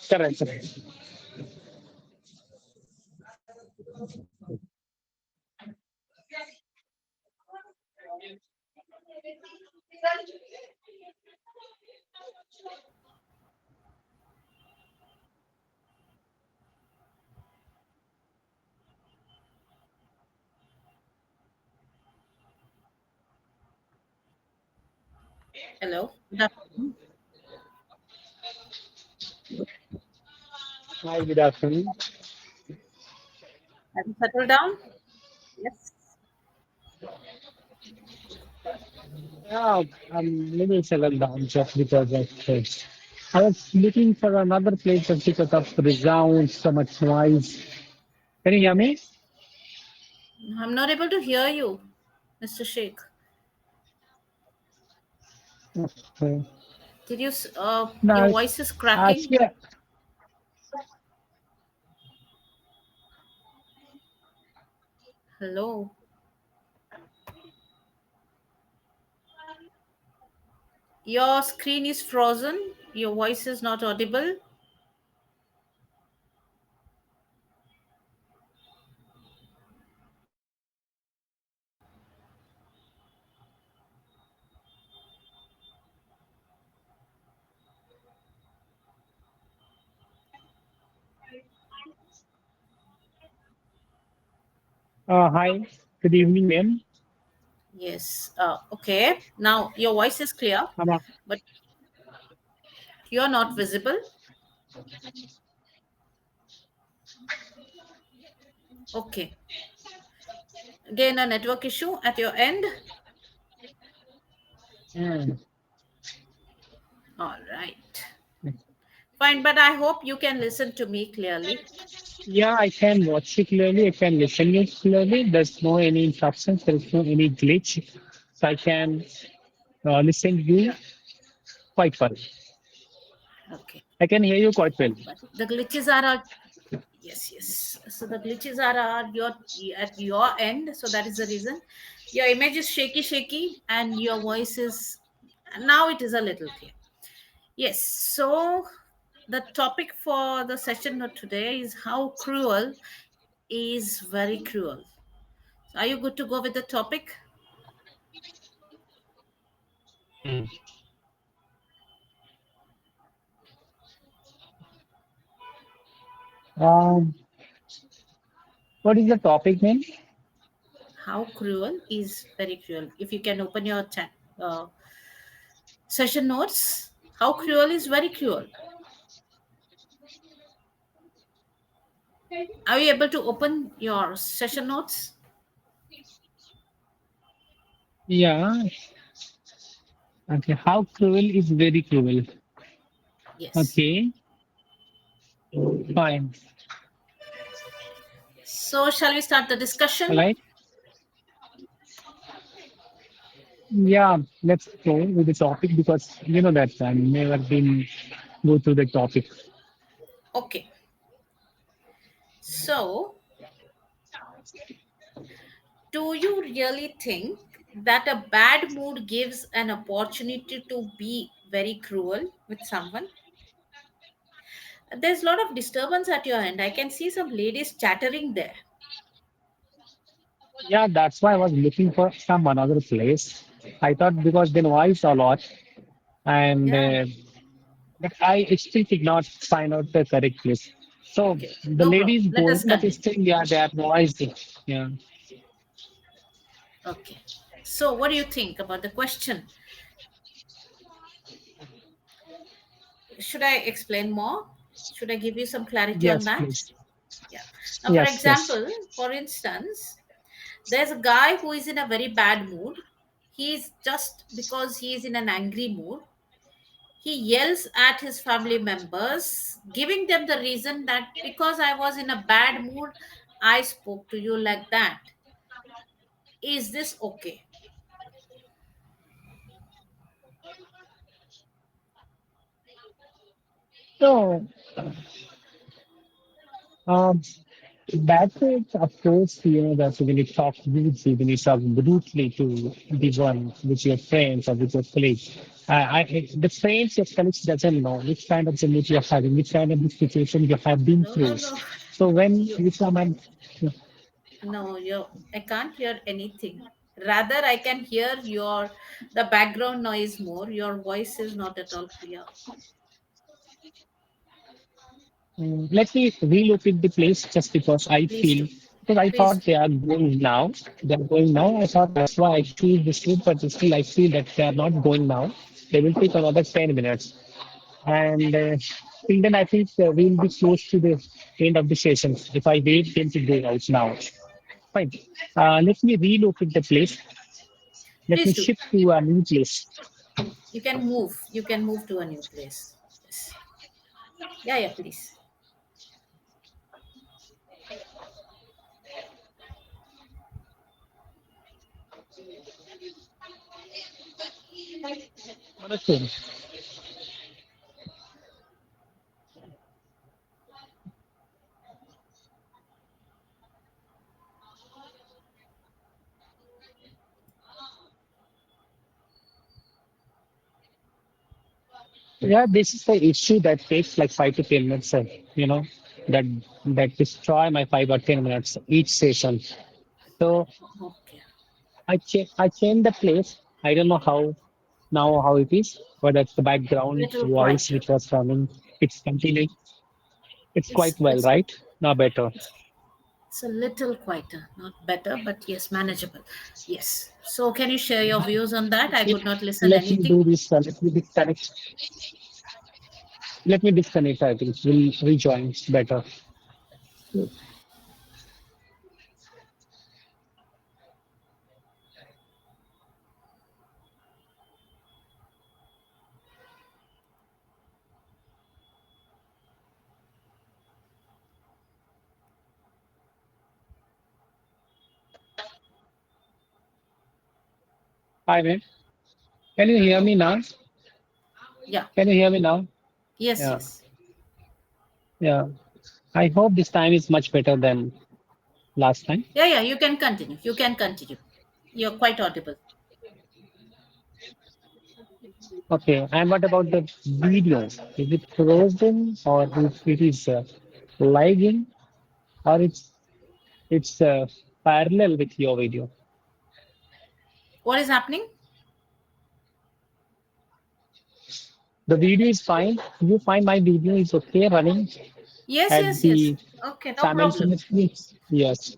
Correct. Correct. Hello. Good afternoon. Hi, good afternoon. Have you settled down? Yes. Yeah, I'm little settled down just because of this. I was looking for another place just because of the sound, so much noise. Can you hear me? I'm not able to hear you, Mr. Sheikh. Okay. Did you? Your No, voice is cracking. actually, Hello. Your screen is frozen. Your voice is not audible. hi, good evening, ma'am. Yes. Okay. Now your voice is clear, I'm a- but you're not visible. Okay. Again, a network issue at your end. Hmm. All right. Fine, but I hope you can listen to me clearly. Yeah, I can watch you clearly. I can listen you clearly. There's no any interruptions. There's no any glitch. So I can listen you quite well. Okay. I can hear you quite well. But the glitches are yes, yes. So the glitches are at your end. So that is the reason. Your image is shaky, and your voice is now it is a little clear. Yes. So the topic for the session of today is how cruel is very cruel. So are you good to go with the topic? Hmm. Um, what is the topic name? How cruel is very cruel. If you can open your session notes, how cruel is very cruel. Are you able to open your session notes? Yeah. Okay. How cruel is very cruel. Yes. Okay. Fine. So, shall we start the All discussion? right. Yeah. Let's go with the topic because you know that I've never been go through the topic. Okay. So, do you really think that a bad mood gives an opportunity to be very cruel with someone? There's a lot of disturbance at your end. I can see some ladies chattering there. Yeah, that's why I was looking for some another place. I thought because they noise a lot, and Yeah. but I still did not find out the correct place. So Okay. the No problem. lady is Let going, us but continue. still, yeah, they are noisy. Yeah. Okay. So, what do you think about the question? Should I explain more? Should I give you some clarity on Yes, that? please. Yeah. Now, for Yes, yes. example, for instance, there's a guy who is in a very bad mood. He's just because he is in an angry mood, he yells at his family members, giving them the reason that because I was in a bad mood, I spoke to you like that. Is this okay? So, um, that is, of course, you know, that when you talk rudely, when you talk brutally to the one with your friends or with your colleagues, The friends your colleagues doesn't know which kind of the mood you're having, which kind of the situation you have been No, no, through. no. So when You you come and no, I can't hear anything. Rather, I can hear the background noise more. Your voice is not at all clear. let me relocate the place just because I Please feel do. because I Please thought do. they are going now. They are going now. I thought that's why I choose this route, but still I feel that they are not going now. They will take another 10 minutes. And till then, I think we'll be close to the end of the session if I wait them to go out now. Fine. Let me relocate the place. Let me Please do. shift to a new place. You can move. You can move to a new place. Yes. Yeah, yeah, please. Okay. Yeah, this is the issue that takes like 5 to 10 minutes, you know, that that destroy my 5 or 10 minutes each session. So Okay. I changed the place. I don't know how now how it is, but that's the background Little voice quieter. which was running. It's continuing. It's It's quite well, it's right? Now better. it's a little quieter. Not better, but yes, manageable. Yes. So can you share your views on that? I could not listen Let me anything. do this. Let me disconnect. Let me disconnect. I think we'll rejoin. It's better. Hi, man. Can you hear Hello. me now? Yeah. Can you hear me now? Yes, Yeah. yes. Yeah. I hope this time is much better than last time. Yeah, yeah, you can continue. You can continue. You're quite audible. Okay. And what about the video? Is it frozen or if it is lagging or it's parallel with your video? What is happening? The video is fine. You find my video is okay running Yes, at yes, yes. the Okay, no problem. simultaneously? Yes.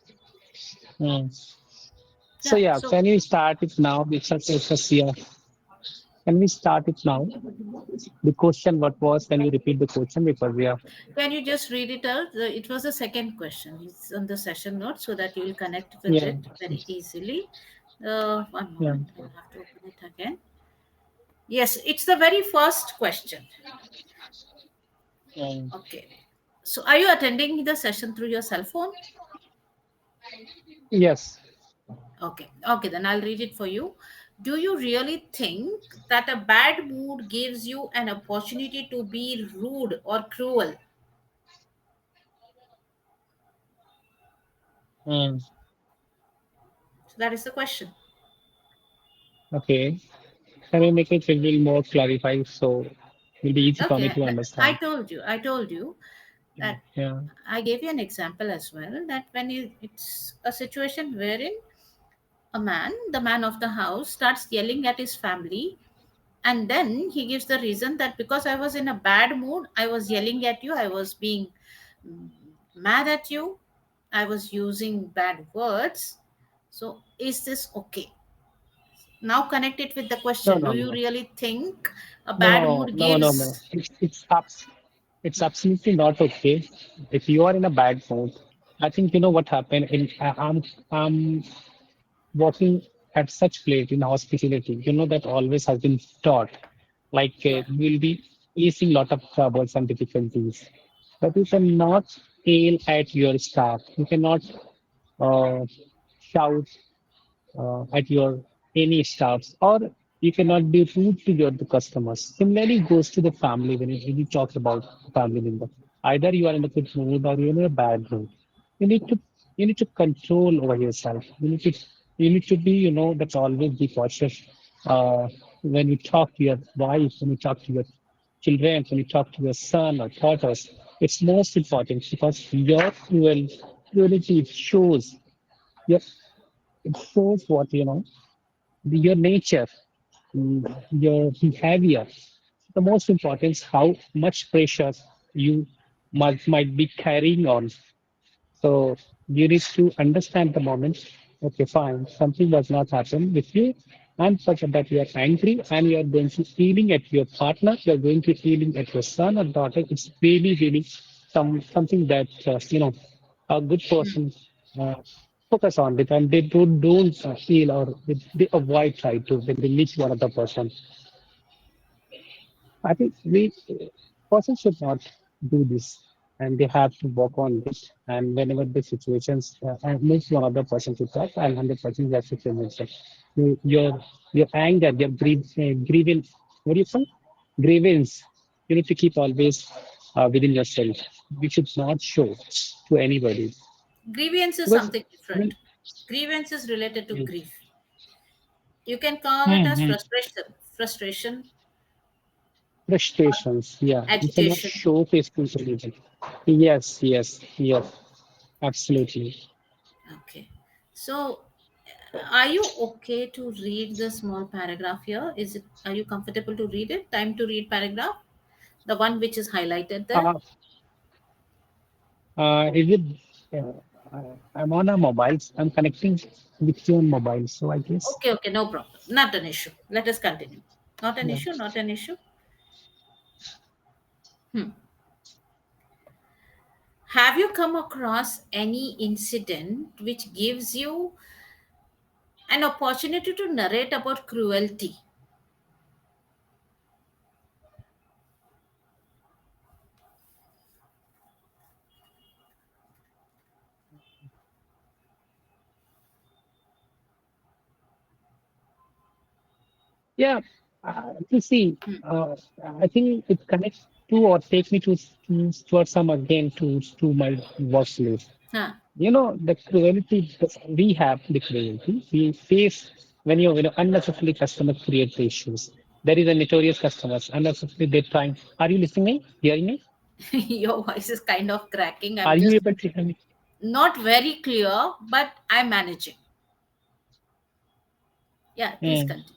Hmm. So Yeah. yeah, So can you start it now? Yeah. Can we start it now? The question, what was? Can you repeat the question because we are can you just read it out? It was the second question. It's on the session note so that you will connect with yeah it very easily. One yeah. moment. I'll have to open it again. Yes, it's the very first question. Um, Okay. So are you attending the session through your cell phone? yes. Okay. Okay, then I'll read it for you. Do you really think that a bad mood gives you an opportunity to be rude or cruel? Mm, So that is the question. okay. Can you make it a little more clarified so it'll be easy for me Okay. to I understand? told you. I told you that Yeah. I gave you an example as well that it's a situation wherein the man of the house, starts yelling at his family, and then he gives the reason that because I was in a bad mood, I was yelling at you, I was being mm, mad at you, I was using bad words. So, is this okay? Now, connect it with the No, question. Do no, you no. really think a bad No, mood no, no, no. gives? It's absolutely not okay. If you are in a bad mood, I think you know what happened. I'm working at such place in hospitality. You know that always has been taught. Like Yeah, you'll be facing lot of troubles and difficulties, but you cannot yell at your staff. You cannot uh, shout at your any staffs, or you cannot be rude to your the customers. Similarly, it goes to the family when you talk about family member. Either you are in a good mood or you're in a bad mood. You need to you need to control over yourself. You need to be that's always be cautious. Uh, when you talk to your wife, when you talk to your children, when you talk to your son or daughters, it's most important because your cruelty shows your it shows what your nature, your behavior. The most important is how much pressure you might be carrying on. So you need to understand the moment. Okay, fine. Something does not happen with you, and such that you are angry, and you are going to feeling at your partner. You are going to feeling at your son or daughter. It's really, really something that a good person uh, focus on it, and they don't feel or they avoid try to when they meet one other person. I think we person should not do this, and they have to work on this. And whenever the situations moves one other person to talk, and 100% that's the solution. Your anger, your grievance, what do you say? Grievance. You need to keep always within yourself. You should not show to anybody Grievance is because something I mean, different. Grievance is related to mm, grief. You can call it as mm, frustration, or frustrations. Yeah, you cannot agitation. showcase to anybody. Yes, yes, yes. Absolutely. Okay. So, are you okay to read the small paragraph here? Is it? Are you comfortable to read it? Time to read paragraph, the one which is highlighted there. Uh, is it? I'm on a mobile. I'm connecting with you on mobile, so I guess. Okay, okay, no problem. Not an issue. Let us continue. Not an Yeah. issue. Not an issue. Hmm. Have you come across any incident which gives you an opportunity to narrate about cruelty? Yeah. You see, Hmm. I think it connects to or take me towards some again to my workplace. Huh. The cruelty that we have, the cruelty we face when unnecessarily customers create the issues. There is a notorious customers unnecessarily they're trying. Are you listening? Hearing me? Your voice is kind of cracking. Are I'm you just able to hear me? not very clear, but I'm managing. Yeah, please Hmm. continue.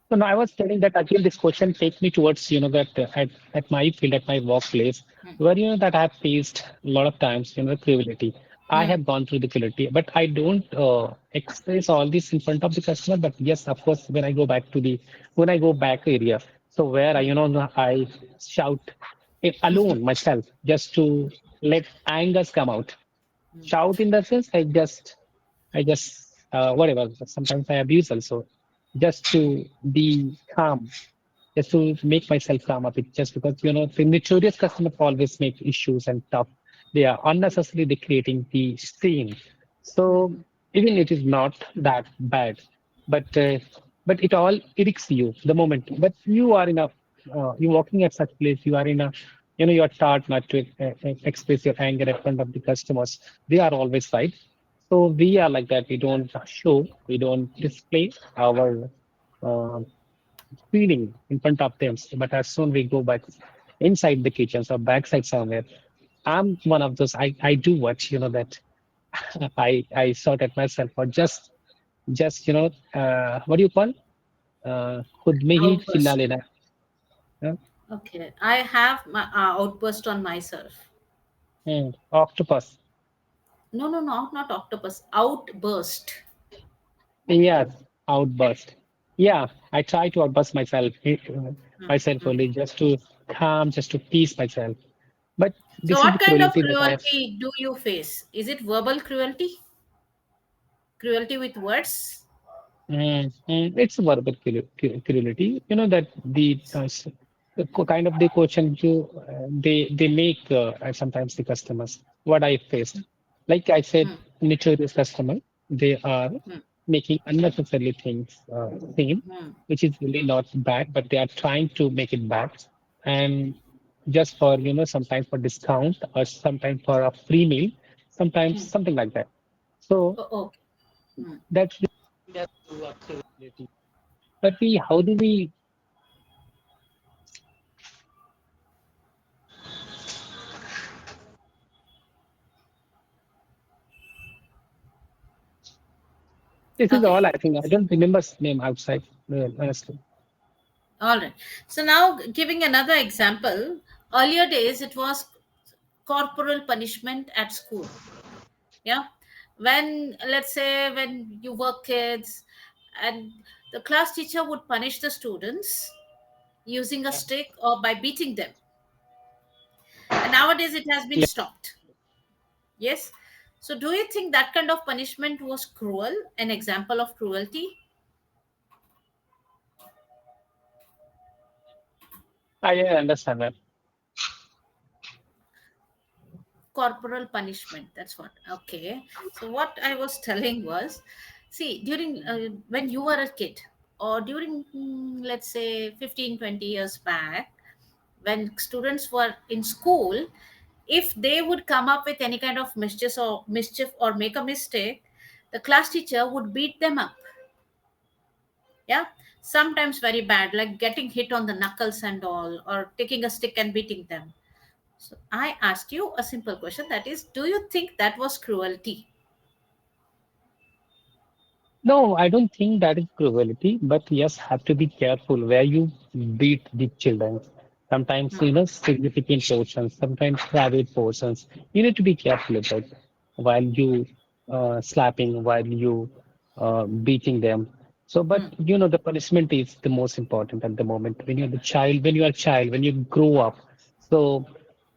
So now I was telling that again, this question takes me towards, that at my field, at my workplace, Hmm. where, that I have faced a lot of times, cruelty. I Hmm. have gone through the cruelty, but I don't express all this in front of the customer. But yes, of course, when I go back area, so where I shout alone myself just to let angers come out. Shout in the sense, whatever. Sometimes I abuse also, just to be calm, just to make myself calm a bit. Just because the notorious customers always make issues and tough. They are unnecessarily creating the scene. So even it is not that bad, but it all irks you the moment. But you are in a you're walking at such place. You are in a you are taught not to express your anger in front of the customers. They are always right. So we are like that. We don't show, we don't display our uh, feeling in front of them. But as soon we go back inside the kitchens or backside somewhere, I'm one of those. I do what that I sort at myself or just what do you call खुद में ही चिल्ला Outburst. लेना. Huh? Okay, I have my outburst on myself. Octopus. No, no, no, not octopus. Outburst. Yes, outburst. Yeah, I try to outburst Hmm. myself only just to calm, just to peace myself. But So, this is what the kind of cruelty that I have. cruelty do you face? Is it verbal cruelty? Cruelty with words? It's a verbal cruelty. You know that the kind of the question they make sometimes the customers. What I faced, like I said, Hmm. notorious customer. They are Hmm. making unnecessarily things same, Hmm. which is really not bad, but they are trying to make it bad, and just for sometimes for discount or sometimes for a free meal, sometimes Hmm. something like that. So Oh, okay. Hmm. that's But how do we? This is Okay. all I think. I don't remember his name outside. Honestly. All right. So now giving another example, earlier days it was corporal punishment at school. Yeah. When, let's say, when you were kids and the class teacher would punish the students using a Yeah. stick or by beating them. And nowadays it has been Yeah. stopped. Yes. So do you think that kind of punishment was cruel, an example of cruelty? I understand that. Corporal punishment, that's what. Okay. So what I was telling was, see, during when you were a kid, or during let's say 15, 20 years back, when students were in school, if they would come up with any kind of mischief or make a mistake, the class teacher would beat them up. Yeah. Sometimes very bad, like getting hit on the knuckles and all, or taking a stick and beating them. So I asked you a simple question, that is, do you think that was cruelty? No, I don't think that is cruelty, but yes, have to be careful where you beat the children. Sometimes, Hmm. significant portions, sometimes private portions. You need to be careful about while you slapping, while you beating them. So, but Hmm. the punishment is the most important at the moment. When you are a child, when you grow up, so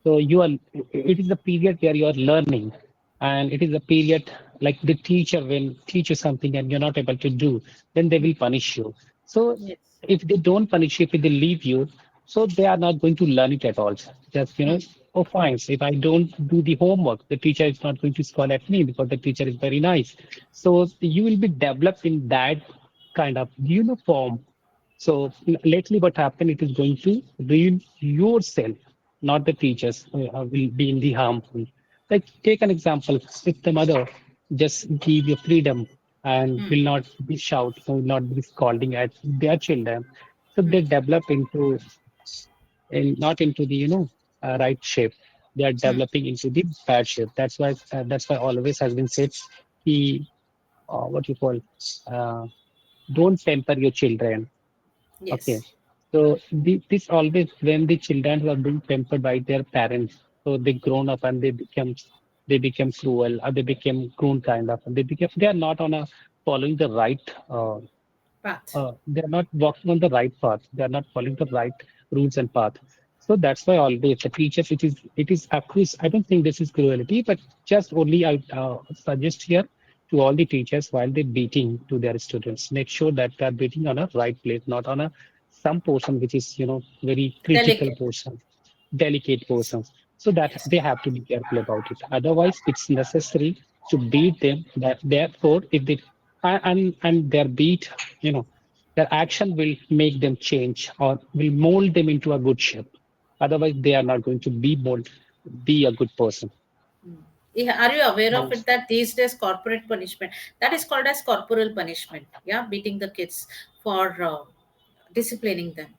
it is a period where you are learning, and it is a period like the teacher will teach you something and you're not able to do, then they Hmm. will punish you. So Yes. if they don't punish you, if they leave you, so they are not going to learn it at all. Just, Hmm. oh, fine. So if I don't do the homework, the teacher is not going to scold at me because the teacher is very nice. So you will be developed in that kind of uniform. So lately, what happened? It is going to ruin yourself, not the teachers will be in the harmful. Like take an example: if the mother just give you freedom and Hmm. will not be shouting, will not be scolding at their children, so Hmm. they develop into not into the right shape. They are Hmm. developing into the bad shape. That's why always has been said, he what you call uh, don't temper your children. Okay. Yes. So this always when the children who are being pampered by their parents, so they grown up and they become cruel or they become cruel kind of, and they are not on a following the right Path. they're not walking on the right path. They're not following the right rules and path. So that's why always the teachers, it is of course, I don't think this is cruelty, but just only I suggest here to all the teachers while they're beating to their students, make sure that they're beating on a right place, not on a some portion which is very critical Delicate. portion, delicate portions. So that Yes. they have to be careful about it. Otherwise, it's necessary to beat them. That therefore, if they and their beat, their action will make them change or will mold them into a good shape. Otherwise, they are not going to be a good person. Yeah, are you aware of And it that these days corporate punishment, that is called as corporal punishment? Yeah, beating the kids for disciplining them.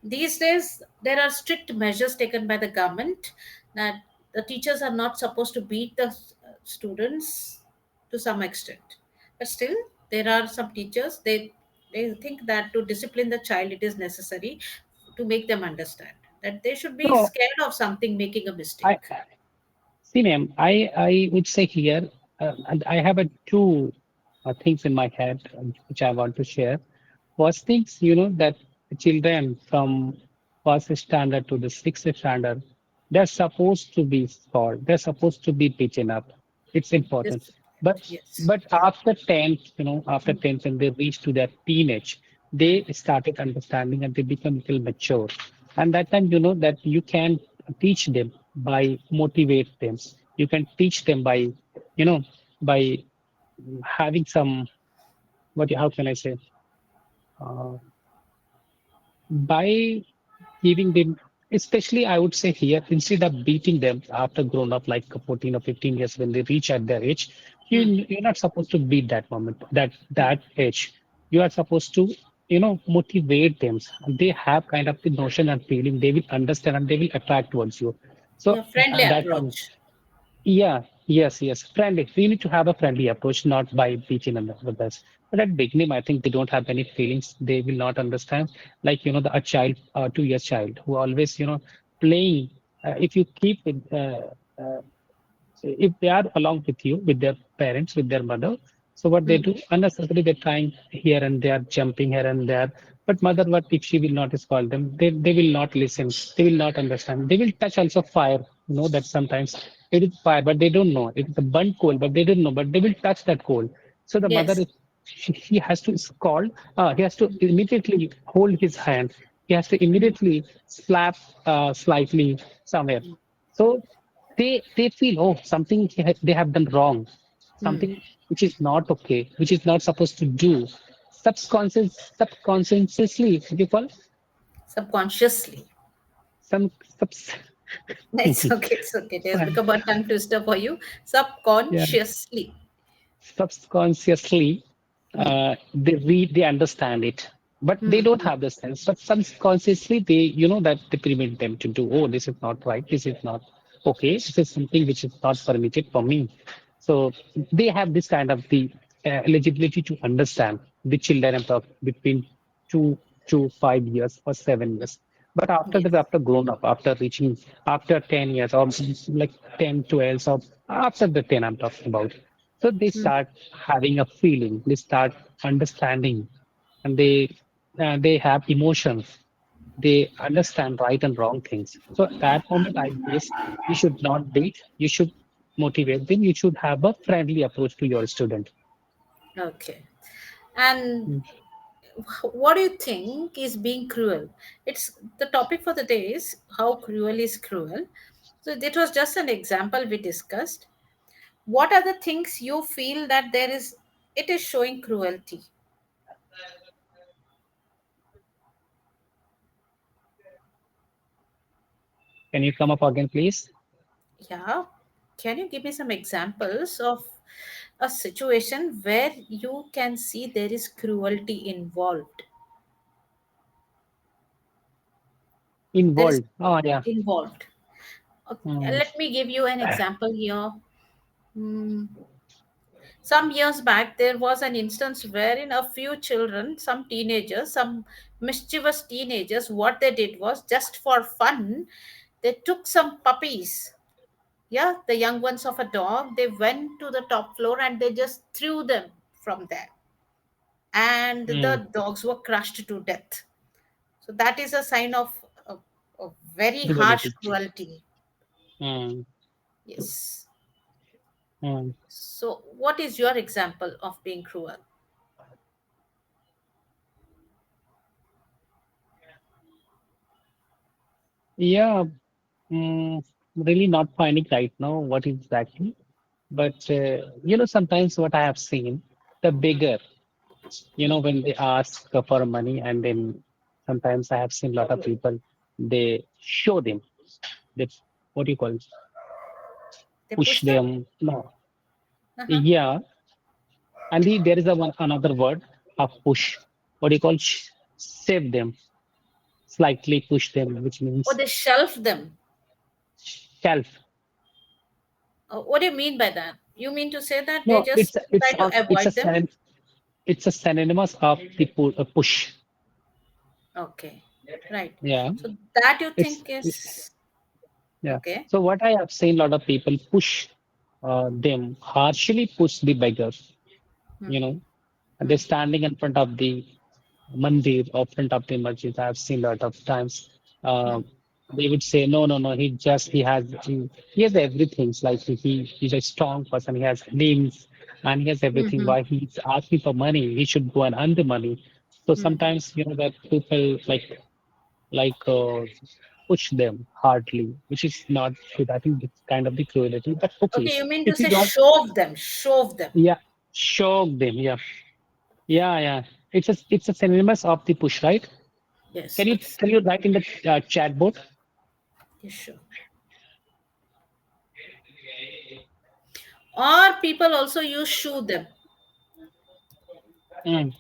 These days, there are strict measures taken by the government that the teachers are not supposed to beat the students to some extent. But still, there are some teachers, they think that to discipline the child, it is necessary to make them understand that they should be no, scared of something making a I mistake. see, ma'am. I would say here, and I have two things in my head which I want to share. First things, that children from first standard to the sixth standard, they're supposed to be taught. They're supposed to be beaten up. It's important. This, But yes. but after 10th, after 10th, when they reach to their teenage, they started understanding and they become a little mature. And that time, that you can teach them by motivate them. You can teach them you know, by having some how can I say? Uh, by giving them, especially I would say here, instead of beating them after grown up like 14 or 15 years when they reach at their age, Hmm. you're not supposed to beat that moment, that age. You are supposed to motivate them. They have kind of the notion and feeling. They will understand and they will attract towards you. So Yeah, friendly that one. approach. Yeah, yes. Friendly. We need to have a friendly approach, not by beating them with us. But at beginning, I think they don't have any feelings. They will not understand. Like, a child, 2 years child who always, playing. If you keep it, if they are along with you, with their parents, with their mother, so what they Mm. do, unnecessarily they're trying here and there, jumping here and there. But mother, what if she will not scold them? They will not listen. They will not understand. They will touch also fire. That sometimes it is fire, but they don't know. It's a burnt coal, but they don't know. But they will touch that coal. So the mother Yes. is he has to scold. He has to immediately hold his hand. He has to Mm. immediately slap slightly somewhere. So they feel, oh, something they have done wrong, Mm. something which is not okay, which is not supposed to do. Subconsciously, what do you call Subconsciously. some subs. It's okay. It's okay. It has become a tongue twister for you. Yeah, Subconsciously. subconsciously Hmm. they understand it, but they Hmm. don't have the sense. But subconsciously they that they prevent them to do, oh, this is not right, this is not okay, this is something which is not permitted for me. So they have this kind of the eligibility to understand the children of between 2 to 5 years or 7 years. But after that, Yes. after grown up, after reaching, after 10 years or like 10, 12, or after the 10 I'm talking about, so they Hmm. start having a feeling, they start understanding, and they have emotions. They understand right and wrong things. So at that moment, I guess you should not beat. You should motivate them. You should have a friendly approach to your student. Okay. And Mm. what do you think is being cruel? It's the topic for the day is how cruel is cruel. So that was just an example we discussed. What are the things you feel that there is it is showing cruelty? Can you come up again, please? Yeah. Can you give me some examples of a situation where you can see there is cruelty involved? There is Involved. Oh, yeah. involved. Okay, Mm. let me give you an example here. Hmm. Some years back, there was an instance wherein a few children, some teenagers, some mischievous teenagers, what they did was just for fun, they took some puppies, yeah, the young ones of a dog, they went to the top floor and they just threw them from there. And Mm. the dogs were crushed to death. So that is a sign of a very harsh Cruelty. cruelty. Mm. Yes. Mm. So, what is your example of being cruel? Yeah. Mm, really not finding right now what exactly. But sometimes what I have seen, the bigger, when they ask for money, and then sometimes I have seen a lot of people, they show them, they, what do you call, They push push them? them. No, Uh-huh. yeah, and there is a one another word of push. What do you call, save them, slightly push them, which Or means they shelf them. shelf. What do you mean by that? You mean to say that they No, just try to it's a avoid them? it's a synonymous of the push. Okay, right. Yeah, So that you it's think is yeah. okay. So what I have seen, a lot of people push them, harshly push the beggars. Hmm. You know, and they're Hmm. standing in front of the mandir or front of the masjid. I've seen a lot of times. Hmm. They would say, no, no, no. He has everything. It's like he's a strong person. He has limbs and he has everything. Hmm. Why he's asking for money? He should go and earn the money. So Hmm. sometimes that people like push them hardly, which is not good. I think it's kind of the cruelty. But okay, Okay, you mean to if you say don't, shove them, shove them. yeah, shock them. Yeah, yeah. It's a synonymous of the push, right? Yes, Can you it's can you write in the chat board? yes, sure. Or people also use shoe them. Mm.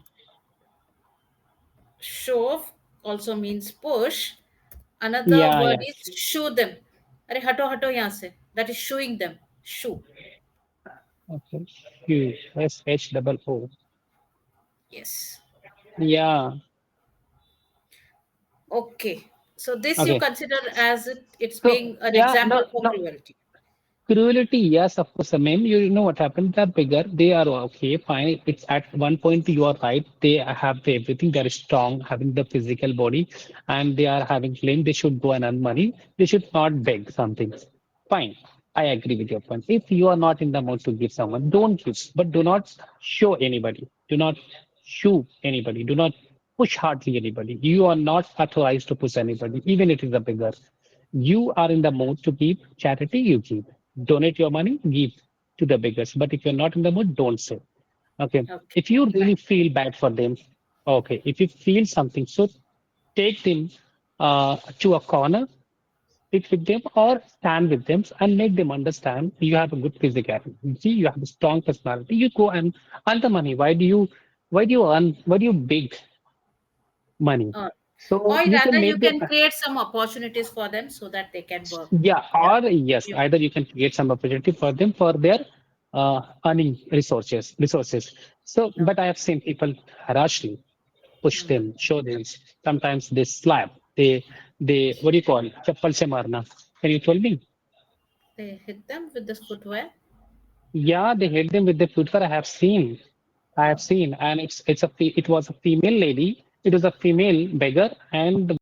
Shove also means push. Another Yeah, word yeah. is shoo them. अरे हटो हटो यहाँ से. That is shooing them. Shoo. Okay. Q S H double O. Yes. Yeah. Okay. So this you Okay. consider as it's So being an yeah, example no, for no. cruelty. Cruelty, yes, of course. I mean, you know what happened? They're bigger. They are okay, fine. It's at one point you are right. They have everything. They're strong, having the physical body, and they are having claim. They should go and earn money. They should not beg something. Fine. I agree with your point. If you are not in the mood to give someone, don't give. But do not show anybody. Do not shoo anybody. Do not push hardly anybody. You are not authorized to push anybody, even it is a beggar. You are in the mood to give charity, you give. Donate your money, give to the beggars. But if you're not in the mood, don't say. Okay. Okay. If you really feel bad for them, okay. If you feel something, so take them to a corner, sit with them, or stand with them and make them understand you have a good physicality, you have a strong personality. You go and earn the money. Why do you beg money? Uh, or So you rather, can you make them. can create some opportunities for them so that they can work. Yeah, Yeah. or yes, Yeah. either you can create some opportunity for them for their earning resources. So, Okay. but I have seen people harshly push Hmm. them, show them. Sometimes they slap. They what do you call? Chappal se marna. Can you tell me? They hit them with this footwear. Yeah, they hit them with the footwear. I have seen. I have Oh. seen, and it was a female lady. It was a female beggar, and